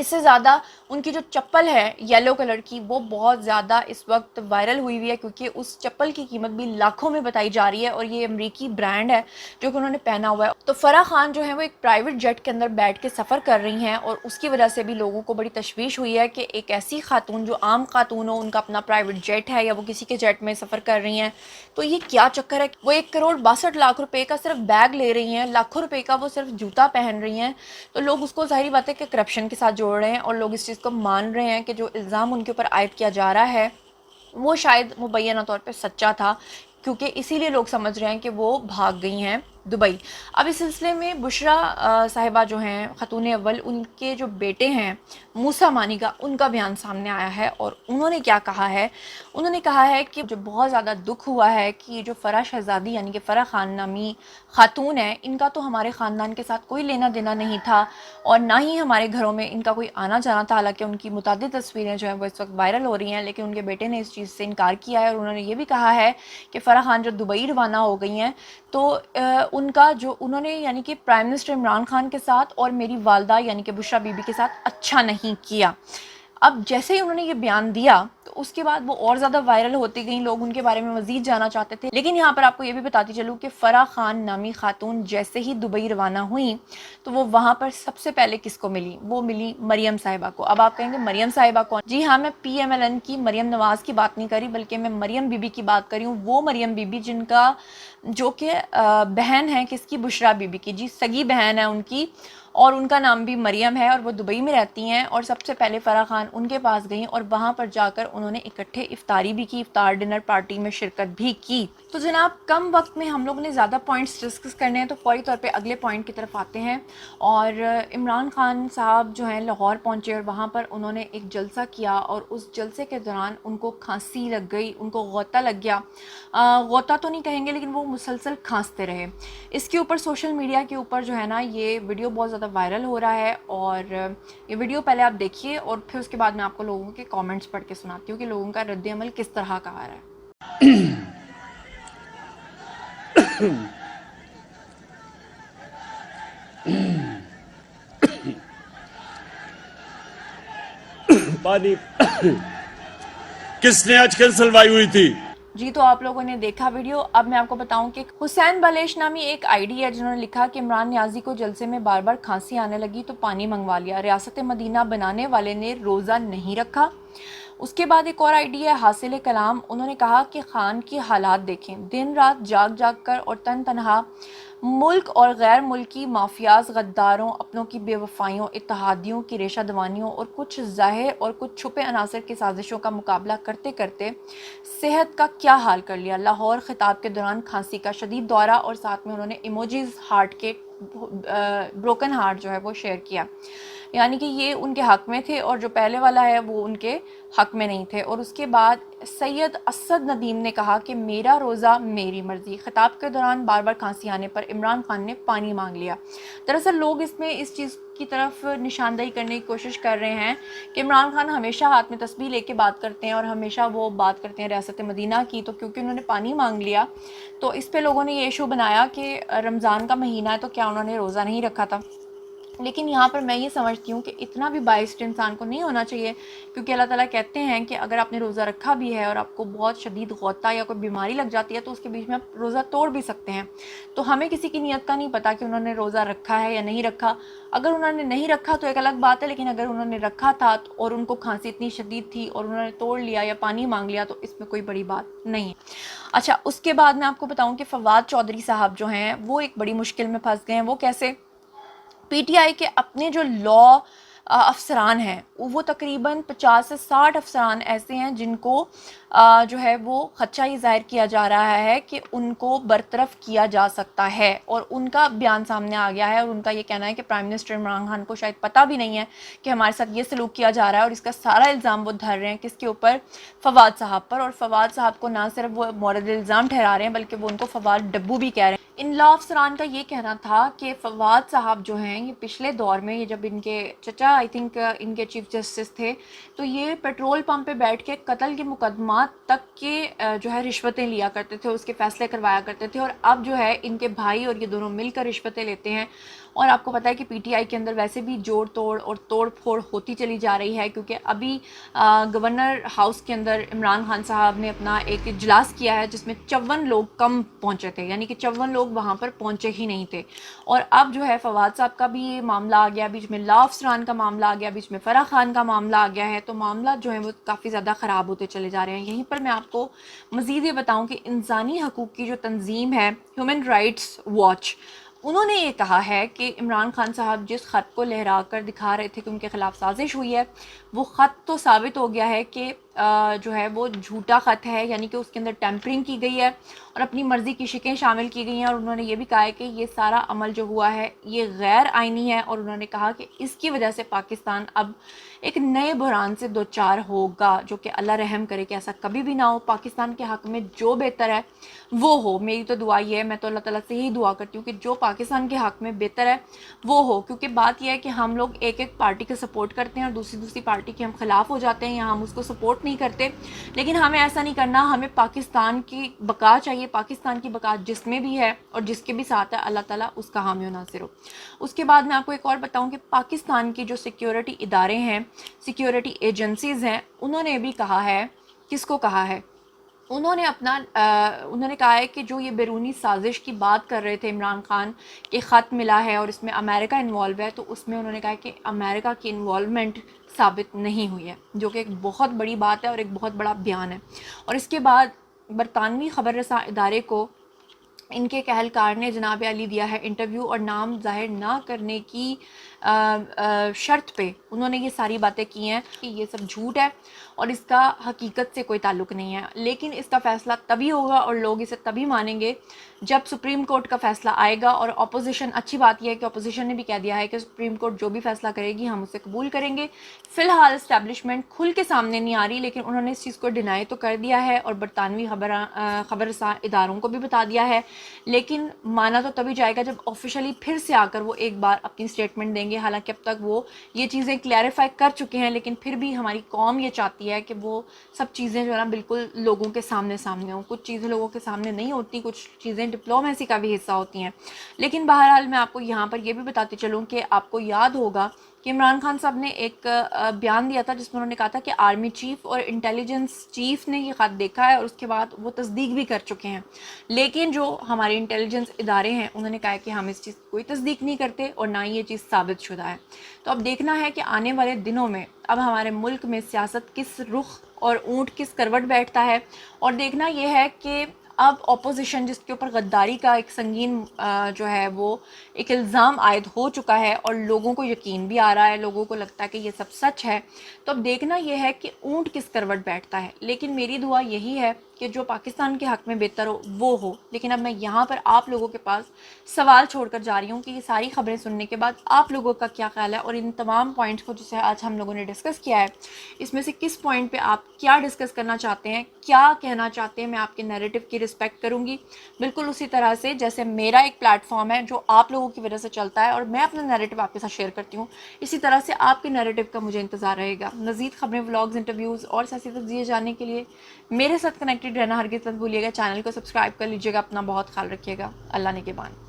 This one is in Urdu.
اس سے زیادہ ان کی جو چپل ہے یلو کلر کی وہ بہت زیادہ اس وقت وائرل ہوئی ہے، کیونکہ اس چپل کی قیمت بھی لاکھوں میں بتائی جا رہی ہے، اور یہ امریکی برانڈ ہے جو کہ انہوں نے پہنا ہوا ہے۔ تو فرح خان جو ہے وہ ایک پرائیویٹ جیٹ کے اندر بیٹھ کے سفر کر رہی ہیں، اور اس کی وجہ سے بھی لوگوں کو بڑی تشویش ہوئی ہے کہ ایک ایسی خاتون جو عام خاتون ہو، ان کا اپنا پرائیویٹ جیٹ ہے یا وہ کسی کے جیٹ میں سفر کر رہی ہیں، تو یہ کیا چکر ہے؟ وہ 1,62,00,000 روپے کا صرف بیگ لے رہی ہیں، لاکھوں روپے کا وہ صرف جوتا پہن رہی ہیں، تو لوگ اس کو ظاہری بات ہے کہ کرپشن کے ساتھ جوڑ رہے ہیں، اور لوگ اس چیز کو مان رہے ہیں کہ جو الزام ان کے اوپر عائد کیا جا رہا ہے وہ شاید مبینہ طور پہ سچا تھا، کیونکہ اسی لیے لوگ سمجھ رہے ہیں کہ وہ بھاگ گئی ہیں دبئی۔ اب اس سلسلے میں بشریٰ صاحبہ جو ہیں خاتون اول، ان کے جو بیٹے ہیں موسیٰ مانیکا، ان کا بیان سامنے آیا ہے، اور انہوں نے کیا کہا ہے؟ انہوں نے کہا ہے کہ جو بہت زیادہ دکھ ہوا ہے کہ یہ جو فرح شہزادی یعنی کہ فرح خان نامی خاتون ہے، ان کا تو ہمارے خاندان کے ساتھ کوئی لینا دینا نہیں تھا، اور نہ ہی ہمارے گھروں میں ان کا کوئی آنا جانا تھا، حالانکہ ان کی متعدد تصویریں جو ہیں وہ اس وقت وائرل ہو رہی ہیں، لیکن ان کے بیٹے نے اس چیز سے انکار کیا ہے، اور انہوں نے یہ بھی کہا ہے کہ فرح خان جو دبئی روانہ ہو گئی ہیں تو ان کا جو انہوں نے یعنی کہ پرائم منسٹر عمران خان کے ساتھ اور میری والدہ یعنی کہ بشریٰ بی بی کے ساتھ اچھا نہیں کیا۔ اب جیسے ہی انہوں نے یہ بیان دیا تو اس کے بعد وہ اور زیادہ وائرل ہوتی گئیں، لوگ ان کے بارے میں مزید جاننا چاہتے تھے، لیکن یہاں پر آپ کو یہ بھی بتاتی چلوں کہ فرح خان نامی خاتون جیسے ہی دبئی روانہ ہوئیں تو وہ وہاں پر سب سے پہلے کس کو ملی؟ وہ ملی مریم صاحبہ کو۔ اب آپ کہیں گے مریم صاحبہ کون؟ جی ہاں، میں پی ایم ایل این کی مریم نواز کی بات نہیں کری، بلکہ میں مریم بی بی کی بات کری ہوں، وہ مریم بی بی جن کا جو کہ بہن ہے کس کی؟ بشریٰ بی بی کی، جی سگی بہن ہے ان کی، اور ان کا نام بھی مریم ہے، اور وہ دبئی میں رہتی ہیں، اور سب سے پہلے فرح خان ان کے پاس گئیں، اور وہاں پر جا کر انہوں نے اکٹھے افطاری بھی کی، افطار ڈنر پارٹی میں شرکت بھی کی۔ تو جناب کم وقت میں ہم لوگ نے زیادہ پوائنٹس ڈسکس کرنے ہیں، تو فوری طور پہ اگلے پوائنٹ کی طرف آتے ہیں، اور عمران خان صاحب جو ہیں لاہور پہنچے، اور وہاں پر انہوں نے ایک جلسہ کیا، اور اس جلسے کے دوران ان کو کھانسی لگ گئی، ان کو غوطہ لگ گیا، غوطہ تو نہیں کہیں گے لیکن وہ مسلسل کھانستے رہے۔ اس کے اوپر سوشل میڈیا کے اوپر جو ہے نا یہ ویڈیو بہت زیادہ وائرل ہو رہا ہے، اور یہ ویڈیو پہلے آپ دیکھیے اور پھر اس کے بعد میں آپ کو لوگوں کے کامنٹس پڑھ کے سناتی ہوں کہ لوگوں کا رد عمل کس طرح کا آ رہا ہے۔ پانی کس نے آج کل سلوائی ہوئی تھی؟ جی تو آپ لوگوں نے دیکھا ویڈیو۔ اب میں آپ کو بتاؤں کہ حسین بلیش نامی ایک آئی ڈی ہے جنہوں نے لکھا کہ عمران نیازی کو جلسے میں بار بار کھانسی آنے لگی تو پانی منگوا لیا، ریاست مدینہ بنانے والے نے روزہ نہیں رکھا۔ اس کے بعد ایک اور آئی ڈی ہے حاصل کلام، انہوں نے کہا کہ خان کی حالات دیکھیں، دن رات جاگ جاگ کر اور تن تنہا ملک اور غیر ملکی مافیاز، غداروں، اپنوں کی بے وفائیوں، اتحادیوں کی ریشہ دوانیوں اور کچھ ظاہر اور کچھ چھپے عناصر کی سازشوں کا مقابلہ کرتے کرتے صحت کا کیا حال کر لیا۔ لاہور خطاب کے دوران کھانسی کا شدید دورہ، اور ساتھ میں انہوں نے ایموجیز ہارٹ کے بروکن ہارٹ جو ہے وہ شیئر کیا، یعنی کہ یہ ان کے حق میں تھے اور جو پہلے والا ہے وہ ان کے حق میں نہیں تھے۔ اور اس کے بعد سید اسد ندیم نے کہا کہ میرا روزہ میری مرضی۔ خطاب کے دوران بار بار کھانسی آنے پر عمران خان نے پانی مانگ لیا۔ دراصل لوگ اس میں اس چیز کی طرف نشاندہی کرنے کی کوشش کر رہے ہیں کہ عمران خان ہمیشہ ہاتھ میں تسبیح لے کے بات کرتے ہیں، اور ہمیشہ وہ بات کرتے ہیں ریاست مدینہ کی، تو کیونکہ انہوں نے پانی مانگ لیا تو اس پہ لوگوں نے یہ ایشو بنایا کہ رمضان کا مہینہ ہے تو کیا انہوں نے روزہ نہیں رکھا تھا۔ لیکن یہاں پر میں یہ سمجھتی ہوں کہ اتنا بھی بائسڈ انسان کو نہیں ہونا چاہیے، کیونکہ اللہ تعالیٰ کہتے ہیں کہ اگر آپ نے روزہ رکھا بھی ہے اور آپ کو بہت شدید غوطہ یا کوئی بیماری لگ جاتی ہے تو اس کے بیچ میں آپ روزہ توڑ بھی سکتے ہیں۔ تو ہمیں کسی کی نیت کا نہیں پتا کہ انہوں نے روزہ رکھا ہے یا نہیں رکھا۔ اگر انہوں نے نہیں رکھا تو ایک الگ بات ہے، لیکن اگر انہوں نے رکھا تھا اور ان کو کھانسی اتنی شدید تھی اور انہوں نے توڑ لیا یا پانی مانگ لیا تو اس میں کوئی بڑی بات نہیں ہے۔ اچھا، اس کے بعد میں آپ کو بتاؤں کہ فواد چودھری صاحب جو ہیں وہ ایک بڑی مشکل میں پھنس گئے ہیں۔ وہ کیسے؟ پی ٹی آئی کے اپنے جو لا افسران ہیں وہ تقریباً 50 سے 60 افسران ایسے ہیں جن کو جو ہے وہ خدشہ یہ ظاہر کیا جا رہا ہے کہ ان کو برطرف کیا جا سکتا ہے، اور ان کا بیان سامنے آ گیا ہے، اور ان کا یہ کہنا ہے کہ پرائم منسٹر عمران خان کو شاید پتہ بھی نہیں ہے کہ ہمارے ساتھ یہ سلوک کیا جا رہا ہے، اور اس کا سارا الزام وہ دھر رہے ہیں کس کے اوپر؟ فواد صاحب پر۔ اور فواد صاحب کو نہ صرف وہ مورد الزام ٹھہرا رہے ہیں بلکہ وہ ان کو فواد ڈبو بھی کہہ رہے ہیں۔ ان لا افسران کا یہ کہنا تھا کہ فواد صاحب جو ہیں یہ پچھلے دور میں، یہ جب ان کے چچا آئی تھنک ان کے چیف جسٹس تھے، تو یہ پیٹرول پمپ پہ بیٹھ کے قتل کے مقدمات تک کے جو ہے رشوتیں لیا کرتے تھے، اس کے فیصلے کروایا کرتے تھے، اور اب جو ہے ان کے بھائی اور یہ دونوں مل کر رشوتیں لیتے ہیں، اور آپ کو پتہ ہے کہ پی ٹی آئی کے اندر ویسے بھی جوڑ توڑ اور توڑ پھوڑ ہوتی چلی جا رہی ہے، کیونکہ ابھی گورنر ہاؤس کے اندر عمران خان صاحب نے اپنا ایک اجلاس کیا ہے جس میں 54 لوگ کم پہنچے تھے، یعنی کہ 54 لوگ وہاں پر پہنچے ہی نہیں تھے. اور اب جو ہے فواد صاحب کا بھی یہ معاملہ آ گیا، بیچ میں لا افسران کا معاملہ آ گیا، بیچ میں فرح خان کا معاملہ آ گیا ہے، تو معاملات جو ہیں وہ کافی زیادہ خراب ہوتے چلے جا رہے ہیں. یہیں پر میں آپ کو مزید یہ بتاؤں کہ انسانی حقوق کی جو تنظیم ہے ہیومن رائٹس واچ، انہوں نے یہ کہا ہے کہ عمران خان صاحب جس خط کو لہرا کر دکھا رہے تھے کہ ان کے خلاف سازش ہوئی ہے، وہ خط تو ثابت ہو گیا ہے کہ جو ہے وہ جھوٹا خط ہے، یعنی کہ اس کے اندر ٹیمپرنگ کی گئی ہے اور اپنی مرضی کی شکیں شامل کی گئی ہیں. اور انہوں نے یہ بھی کہا ہے کہ یہ سارا عمل جو ہوا ہے یہ غیر آئینی ہے، اور انہوں نے کہا کہ اس کی وجہ سے پاکستان اب ایک نئے بحران سے دوچار ہوگا، جو کہ اللہ رحم کرے کہ ایسا کبھی بھی نہ ہو. پاکستان کے حق میں جو بہتر ہے وہ ہو، میری تو دعا یہ ہے، میں تو اللہ تعالیٰ سے یہی دعا کرتی ہوں کہ جو پاکستان کے حق میں بہتر ہے وہ ہو. کیونکہ بات یہ ہے کہ ہم لوگ ایک ایک پارٹی کو سپورٹ کرتے ہیں اور دوسری پارٹی کے ہم خلاف ہو جاتے ہیں یا ہم اس کو سپورٹ نہیں کرتے، لیکن ہمیں ایسا نہیں کرنا. ہمیں پاکستان کی بقا چاہیے، پاکستان کی بقا جس میں بھی ہے اور جس کے بھی ساتھ ہے اللہ تعالیٰ اس کا حامی و ناصر ہو. اس کے بعد میں آپ کو ایک اور بتاؤں کہ پاکستان کی جو سیکیورٹی ادارے ہیں، سیکیورٹی ایجنسیز ہیں، انہوں نے بھی کہا ہے، کس کو کہا ہے، انہوں نے کہا ہے کہ جو یہ بیرونی سازش کی بات کر رہے تھے عمران خان کہ خط ملا ہے اور اس میں امریکہ انوالو ہے، تو اس میں انہوں نے کہا کہ امریکہ کی انوالومنٹ ثابت نہیں ہوئی ہے، جو کہ ایک بہت بڑی بات ہے اور ایک بہت بڑا بیان ہے. اور اس کے بعد برطانوی خبر رساں ادارے کو ان کے ایک اہلکار نے جناب علی دیا ہے انٹرویو، اور نام ظاہر نہ کرنے کی شرط پہ انہوں نے یہ ساری باتیں کی ہیں کہ یہ سب جھوٹ ہے اور اس کا حقیقت سے کوئی تعلق نہیں ہے. لیکن اس کا فیصلہ تبھی ہوگا اور لوگ اسے تبھی مانیں گے جب سپریم کورٹ کا فیصلہ آئے گا. اور اپوزیشن، اچھی بات یہ ہے کہ اپوزیشن نے بھی کہہ دیا ہے کہ سپریم کورٹ جو بھی فیصلہ کرے گی ہم اسے قبول کریں گے. فی الحال اسٹیبلشمنٹ کھل کے سامنے نہیں آ رہی، لیکن انہوں نے اس چیز کو ڈینائی تو کر دیا ہے اور برطانوی خبر رساں اداروں کو بھی بتا دیا ہے. لیکن مانا تو تبھی جائے گا جب آفیشلی پھر سے آ کر وہ ایک بار اپنی اسٹیٹمنٹ دیں گے. حالانکہ اب تک وہ یہ چیزیں کلیریفائی کر چکے ہیں، لیکن پھر بھی ہماری قوم یہ چاہتی ہے کہ وہ سب چیزیں جو ہے نا بالکل لوگوں کے سامنے ہوں. کچھ چیزیں لوگوں کے سامنے نہیں ہوتی، کچھ چیزیں ڈپلومیسی کا بھی حصہ ہوتی ہیں. لیکن بہرحال میں آپ کو یہاں پر یہ بھی بتاتی چلوں کہ آپ کو یاد ہوگا کہ عمران خان صاحب نے ایک بیان دیا تھا جس میں انہوں نے کہا تھا کہ آرمی چیف اور انٹیلیجنس چیف نے یہ خط دیکھا ہے اور اس کے بعد وہ تصدیق بھی کر چکے ہیں. لیکن جو ہمارے انٹیلیجنس ادارے ہیں انہوں نے کہا کہ ہم اس چیز کی کوئی تصدیق نہیں کرتے اور نہ ہی یہ چیز ثابت شدہ ہے. تو اب دیکھنا ہے کہ آنے والے دنوں میں اب ہمارے ملک میں سیاست کس رخ اور اونٹ کس کروٹ بیٹھتا ہے. اور دیکھنا یہ ہے کہ اب اپوزیشن جس کے اوپر غداری کا ایک سنگین جو ہے وہ ایک الزام عائد ہو چکا ہے اور لوگوں کو یقین بھی آ رہا ہے، لوگوں کو لگتا ہے کہ یہ سب سچ ہے، تو اب دیکھنا یہ ہے کہ اونٹ کس کروٹ بیٹھتا ہے. لیکن میری دعا یہی ہے کہ جو پاکستان کے حق میں بہتر ہو وہ ہو. لیکن اب میں یہاں پر آپ لوگوں کے پاس سوال چھوڑ کر جا رہی ہوں کہ یہ ساری خبریں سننے کے بعد آپ لوگوں کا کیا خیال ہے، اور ان تمام پوائنٹس کو جسے آج ہم لوگوں نے ڈسکس کیا ہے اس میں سے کس پوائنٹ پہ آپ کیا ڈسکس کرنا چاہتے ہیں، کیا کہنا چاہتے ہیں. میں آپ کے نیریٹو کی رسپیکٹ کروں گی بالکل اسی طرح سے جیسے میرا ایک پلیٹ فارم ہے جو آپ لوگوں کی وجہ سے چلتا ہے اور میں اپنا نیریٹو آپ کے ساتھ شیئر کرتی ہوں، اسی طرح سے آپ کے نیریٹو کا مجھے انتظار رہے گا. مزید خبریں، ولاگز، انٹرویوز اور سیاسی تجزیے جاننے کے لیے میرے ساتھ کنیکٹڈ رہنا ہرگز مت بھولیے گا. چینل کو سبسکرائب کر لیجیے گا. اپنا بہت خیال رکھیے گا. اللہ نگہبان.